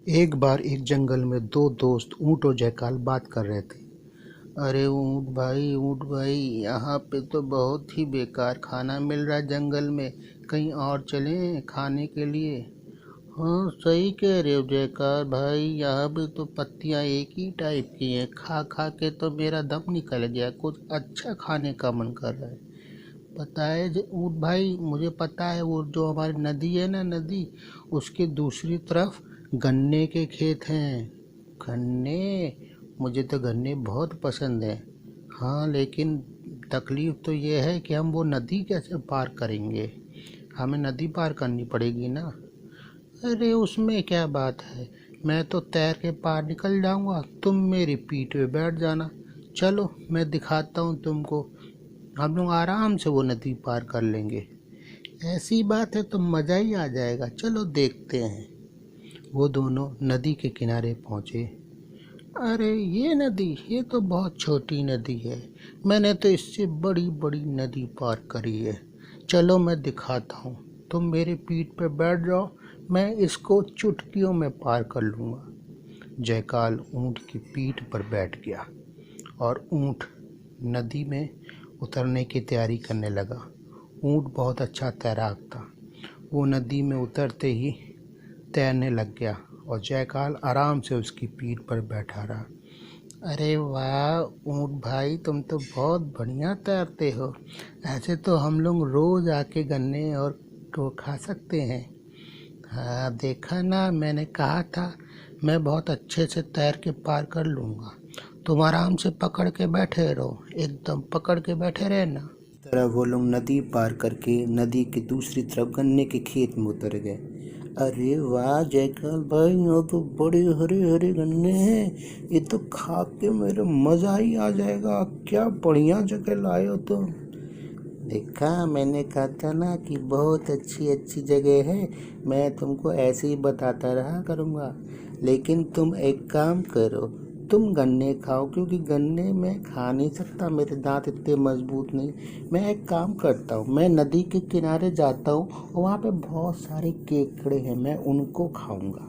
एक बार एक जंगल में दो दोस्त ऊंट और जयकाल बात कर रहे थे। अरे ऊंट भाई, यहाँ पे तो बहुत ही बेकार खाना मिल रहा है जंगल में। कहीं और चलें खाने के लिए। हाँ, सही कह रहे हो जयकार भाई, यहाँ पे तो पत्तियाँ एक ही टाइप की हैं। खा खा के तो मेरा दम निकल गया। कुछ अच्छा खाने का मन कर रहा है। पता है ऊंट भाई, मुझे पता है वो जो हमारी नदी है ना, नदी उसके दूसरी तरफ गन्ने के खेत हैं। गन्ने, मुझे तो गन्ने बहुत पसंद हैं। हाँ, लेकिन तकलीफ तो ये है कि हम वो नदी कैसे पार करेंगे। हमें नदी पार करनी पड़ेगी ना। अरे उसमें क्या बात है, मैं तो तैर के पार निकल जाऊंगा, तुम मेरी पीठ पे बैठ जाना। चलो मैं दिखाता हूँ तुमको, हम लोग आराम से वो नदी पार कर लेंगे। ऐसी बात है तो मज़ा ही आ जाएगा, चलो देखते हैं। वो दोनों नदी के किनारे पहुँचे। अरे ये नदी, ये तो बहुत छोटी नदी है। मैंने तो इससे बड़ी बड़ी नदी पार करी है। चलो मैं दिखाता हूँ, तुम मेरे पीठ पे बैठ जाओ, मैं इसको चुटकियों में पार कर लूँगा। जयकाल ऊँट की पीठ पर बैठ गया और ऊँट नदी में उतरने की तैयारी करने लगा। ऊँट बहुत अच्छा तैराक था। वो नदी में उतरते ही तैरने लग गया और जयकाल आराम से उसकी पीठ पर बैठा रहा। अरे वाह ऊँट भाई, तुम तो बहुत बढ़िया तैरते हो। ऐसे तो हम लोग रोज आके गन्ने और को खा सकते हैं। हाँ देखा ना, मैंने कहा था मैं बहुत अच्छे से तैर के पार कर लूँगा। तुम आराम से पकड़ के बैठे रहो, एकदम पकड़ के बैठे रहना। इस तरह वो लोग नदी पार करके नदी के दूसरी तरफ गन्ने के खेत में उतर गए। अरे वाह जयकाल भाई, यहाँ तो बड़े हरे हरे गन्ने हैं। ये तो खा के मेरा मज़ा ही आ जाएगा। क्या बढ़िया जगह लाए हो तुम। देखा, मैंने कहा था ना कि बहुत अच्छी अच्छी जगह है। मैं तुमको ऐसे ही बताता रहा करूँगा। लेकिन तुम एक काम करो, तुम गन्ने खाओ, क्योंकि गन्ने मैं खा नहीं सकता, मेरे दांत इतने मजबूत नहीं। मैं एक काम करता हूँ, मैं नदी के किनारे जाता हूँ और वहाँ पे बहुत सारे केकड़े हैं, मैं उनको खाऊंगा।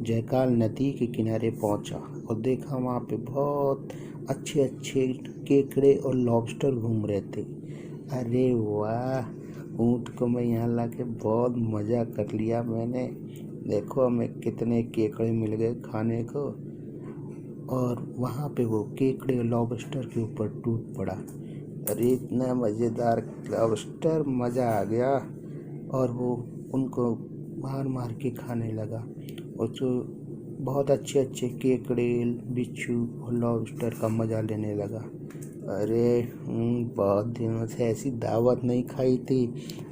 जयकाल नदी के किनारे पहुँचा और देखा वहाँ पे बहुत अच्छे अच्छे केकड़े और लॉबस्टर घूम रहे थे। अरे वाह, ऊँट को मैं यहाँ ला के बहुत मज़ा कर लिया मैंने। देखो हमें कितने केकड़े मिल गए खाने को। और वहाँ पे वो केकड़े लॉबस्टर के ऊपर टूट पड़ा। अरे इतना मज़ेदार लॉबस्टर, मज़ा आ गया। और वो उनको मार मार के खाने लगा और जो बहुत अच्छे अच्छे केकड़े, बिच्छू और लॉबस्टर का मज़ा लेने लगा। अरे बहुत दिनों से ऐसी दावत नहीं खाई थी,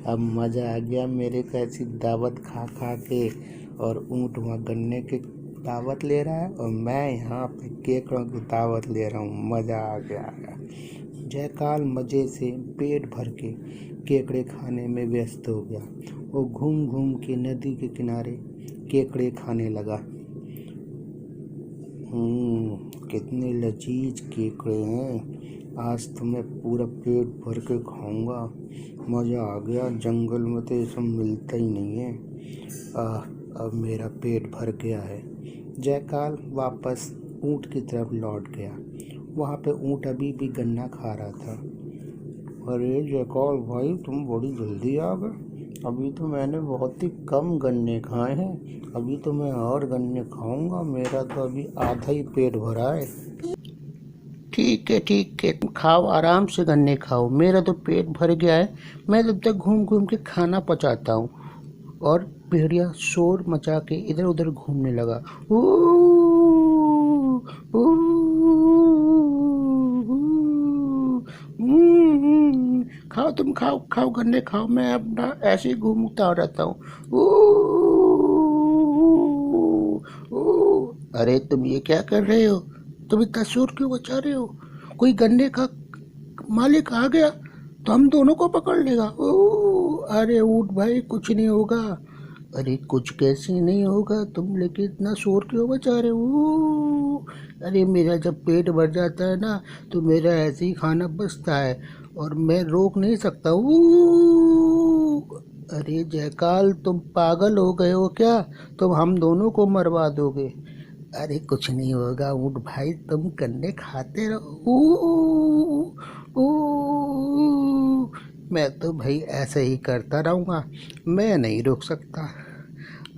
अब मज़ा आ गया मेरे को ऐसी दावत खा खा के। और ऊँट वहाँ गन्ने के दावत ले रहा है और मैं यहाँ पे केकड़ों की दावत ले रहा हूँ। मज़ा आ गया। जयकाल मज़े से पेट भर के केकड़े खाने में व्यस्त हो गया। वो घूम घूम के नदी के किनारे केकड़े खाने लगा। कितने लजीज केकड़े हैं, आज तो मैं पूरा पेट भर के खाऊंगा। मज़ा आ गया, जंगल में तो ये सब मिलता ही नहीं है। अब मेरा पेट भर गया है। जयकाल वापस ऊँट की तरफ लौट गया। वहाँ पे ऊँट अभी भी गन्ना खा रहा था। अरे जयकाल भाई, तुम बड़ी जल्दी आ गए। अभी तो मैंने बहुत ही कम गन्ने खाए हैं, अभी तो मैं और गन्ने खाऊंगा। मेरा तो अभी आधा ही पेट भरा है। ठीक है, तुम खाओ, आराम से गन्ने खाओ, मेरा तो पेट भर गया है। मैं तब तक घूम घूम के खाना पचाता हूँ। और भेड़िया शोर मचा के इधर उधर घूमने लगा। ऊ, ऊ, खाओ, तुम खाओ खाओ गन्ने खाओ, मैं अपना ऐसे ही घूमता रहता हूँ। अरे तुम ये क्या कर रहे हो, तुम इतना शोर क्यों मचा रहे हो। कोई गन्ने का मालिक आ गया तो हम दोनों को पकड़ लेगा। अरे ऊँट भाई, कुछ नहीं होगा। अरे कुछ कैसे नहीं होगा, तुम लेके इतना शोर क्यों मचा रहे हो। अरे मेरा जब पेट भर जाता है ना, तो मेरा ऐसे ही खाना बचता है और मैं रोक नहीं सकता। अरे जयकाल, तुम पागल हो गए हो क्या? तुम हम दोनों को मरवा दोगे। अरे कुछ नहीं होगा ऊँट भाई, तुम गन्ने खाते रहो। ऊ, मैं तो भाई ऐसे ही करता रहूँगा, मैं नहीं रुक सकता।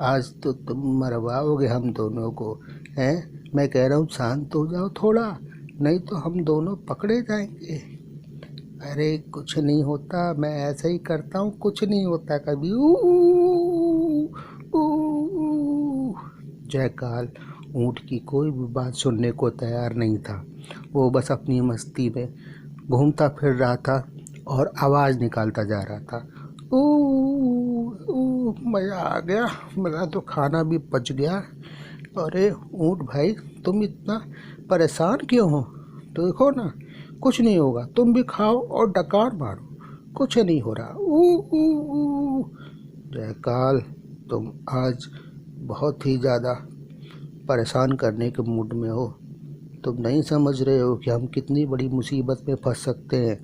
आज तो तुम मरवाओगे हम दोनों को, हैं? मैं कह रहा हूँ शांत हो जाओ थोड़ा, नहीं तो हम दोनों पकड़े जाएंगे। अरे कुछ नहीं होता, मैं ऐसे ही करता हूँ, कुछ नहीं होता कभी। जयकाल ऊँट की कोई भी बात सुनने को तैयार नहीं था। वो बस अपनी मस्ती में घूमता फिर रहा था और आवाज़ निकालता जा रहा था। ऊ ऊ, मज़ा आ गया, मेरा तो खाना भी पच गया। अरे ऊँट भाई, तुम इतना परेशान क्यों हो? देखो ना, कुछ नहीं होगा, तुम भी खाओ और डकार मारो, कुछ नहीं हो रहा। ऊ ऊ ऊ। जयकाल, तुम आज बहुत ही ज़्यादा परेशान करने के मूड में हो। तुम नहीं समझ रहे हो कि हम कितनी बड़ी मुसीबत में फंस सकते हैं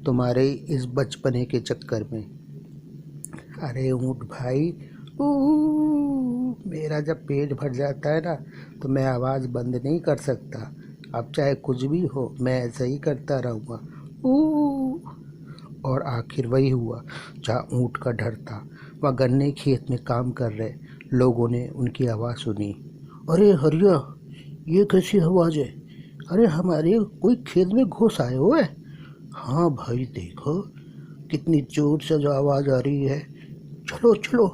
तुम्हारे इस बचपने के चक्कर में। अरे ऊँट भाई, मेरा जब पेट भर जाता है ना, तो मैं आवाज़ बंद नहीं कर सकता। अब चाहे कुछ भी हो, मैं ऐसे ही करता रहूँगा। और आखिर वही हुआ जहाँ ऊँट का डर था। वह गन्ने खेत में काम कर रहे लोगों ने उनकी आवाज़ सुनी। अरे हरिया, ये कैसी आवाज़ है? अरे हमारे कोई खेत में घुस आए हुए? हाँ भाई, देखो कितनी जोर से जो आवाज़ आ रही है। चलो चलो,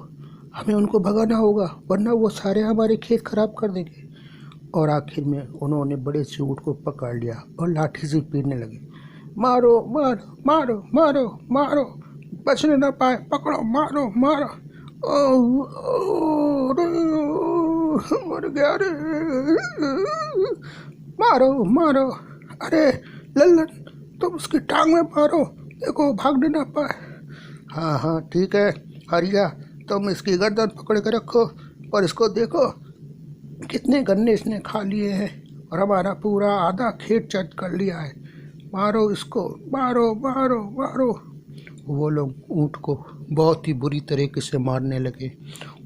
हमें उनको भगाना होगा, वरना वो सारे हमारे खेत खराब कर देंगे। और आखिर में उन्होंने बड़े से ऊँट को पकड़ लिया और लाठी से पीटने लगे। मारो मारो मारो मारो मारो, बचने ना पाए, पकड़ो, मारो मारो। ओ, ओ, मर गया रे, मारो मारो। अरे लल्लन, तुम उसकी टांग में मारो, देखो भागने ना पाए। हाँ हाँ ठीक है हरिया, तुम इसकी गर्दन पकड़ के रखो और इसको देखो कितने गन्ने इसने खा लिए हैं और हमारा पूरा आधा खेत चट कर लिया है। मारो इसको, मारो मारो मारो। वो लोग ऊँट को बहुत ही बुरी तरीके से मारने लगे।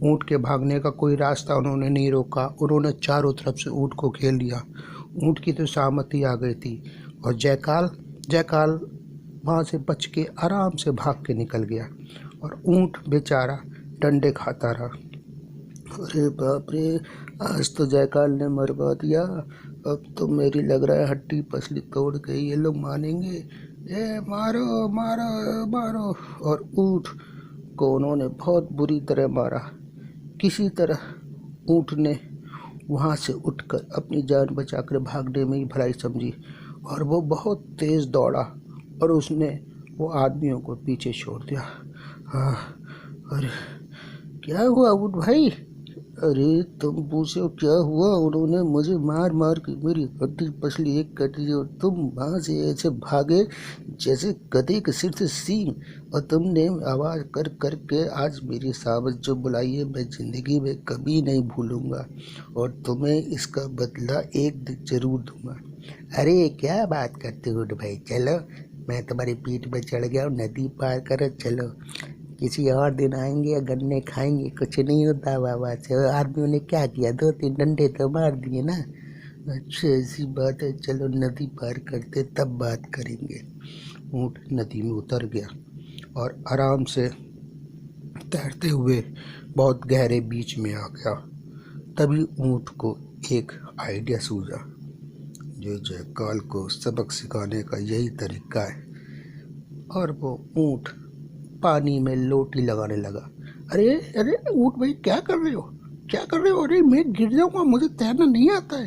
ऊँट के भागने का कोई रास्ता उन्होंने नहीं रोका, उन्होंने चारों तरफ से ऊँट को घेर लिया। ऊँट की तो सहमति आ गई थी और जयकाल जयकाल वहाँ से बच के आराम से भाग के निकल गया और ऊँट बेचारा डंडे खाता रहा। अरे बाप रे, आज तो जयकाल ने मरवा दिया। अब तो मेरी लग रहा है हड्डी पसली तोड़ गई, ये लोग मानेंगे। ये मारो मारो मारो। और ऊँट को उन्होंने बहुत बुरी तरह मारा। किसी तरह ऊँट ने वहाँ से उठकर अपनी जान बचाकर भागने में ही भलाई समझी और वो बहुत तेज़ दौड़ा और उसने वो आदमियों को पीछे छोड़ दिया। हाँ, अरे क्या हुआ ऊँट भाई? अरे तुम पूछो क्या हुआ? उन्होंने मुझे मार मार के मेरी हड्डी पसली एक कर दी और तुम वहाँ से ऐसे भागे जैसे गधे के सिर से सींग, और तुमने आवाज़ कर कर के आज मेरी सामत जो बुलाई है मैं ज़िंदगी में कभी नहीं भूलूंगा और तुम्हें इसका बदला एक दिन ज़रूर दूंगा। अरे क्या बात करते हो भाई, चलो मैं तुम्हारी पीठ पर चढ़ गया और नदी पार कर, चलो किसी और दिन आएंगे या गन्ने खाएंगे, कुछ नहीं होता बाबा से। आदमियों ने क्या किया, 2-3 डंडे तो मार दिए ना। अच्छा ऐसी बात है, चलो नदी पार करते तब बात करेंगे। ऊँट नदी में उतर गया और आराम से तैरते हुए बहुत गहरे बीच में आ गया। तभी ऊँट को एक आइडिया सूझा, जो जयकाल को सबक सिखाने का यही तरीका है। और वो ऊँट पानी में लोटी लगाने लगा। अरे अरे ऊँट भाई, क्या कर रहे हो, क्या कर रहे हो? अरे मैं गिर जाऊंगा, मुझे तैरना नहीं आता है।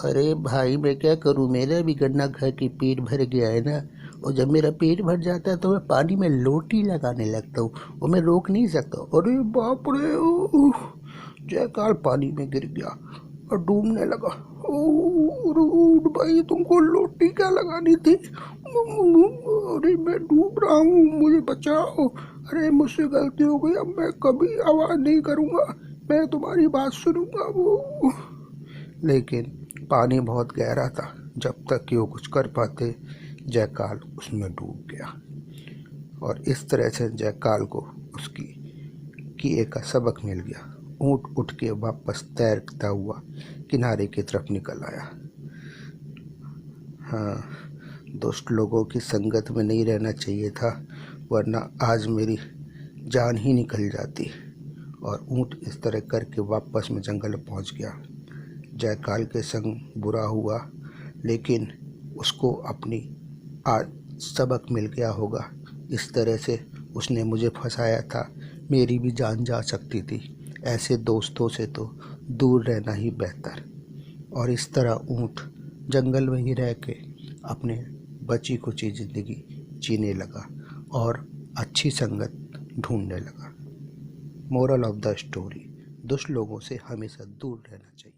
अरे भाई मैं क्या करूं, मेरा भी गन्ना खा के पेट भर गया है ना, और जब मेरा पेट भर जाता है तो मैं पानी में लोटी लगाने लगता हूँ और मैं रोक नहीं सकता। अरे बाप रे, जयकाल पानी में गिर गया और डूबने लगा। ऊँट भाई, तुमको लोटी क्या लगानी थी? अरे मैं डूब रहा हूँ, मुझे बचाओ। अरे मुझसे गलती हो गई, अब मैं कभी आवाज़ नहीं करूँगा, मैं तुम्हारी बात सुनूंगा। वो लेकिन पानी बहुत गहरा था, जब तक कि वो कुछ कर पाते जयकाल उसमें डूब गया। और इस तरह से जयकाल को उसकी किए का सबक मिल गया। ऊँट उठ के वापस तैरता हुआ किनारे की तरफ निकल आया। हाँ, दुष्ट लोगों की संगत में नहीं रहना चाहिए था, वरना आज मेरी जान ही निकल जाती। और ऊँट इस तरह करके वापस में जंगल में पहुंच गया। जयकाल के संग बुरा हुआ, लेकिन उसको अपनी आज सबक मिल गया होगा। इस तरह से उसने मुझे फंसाया था, मेरी भी जान जा सकती थी। ऐसे दोस्तों से तो दूर रहना ही बेहतर। और इस तरह ऊँट जंगल में ही रह के अपने बची कुची ज़िंदगी जीने लगा और अच्छी संगत ढूंढने लगा। मोरल ऑफ द स्टोरी, दुष्ट लोगों से हमेशा दूर रहना चाहिए।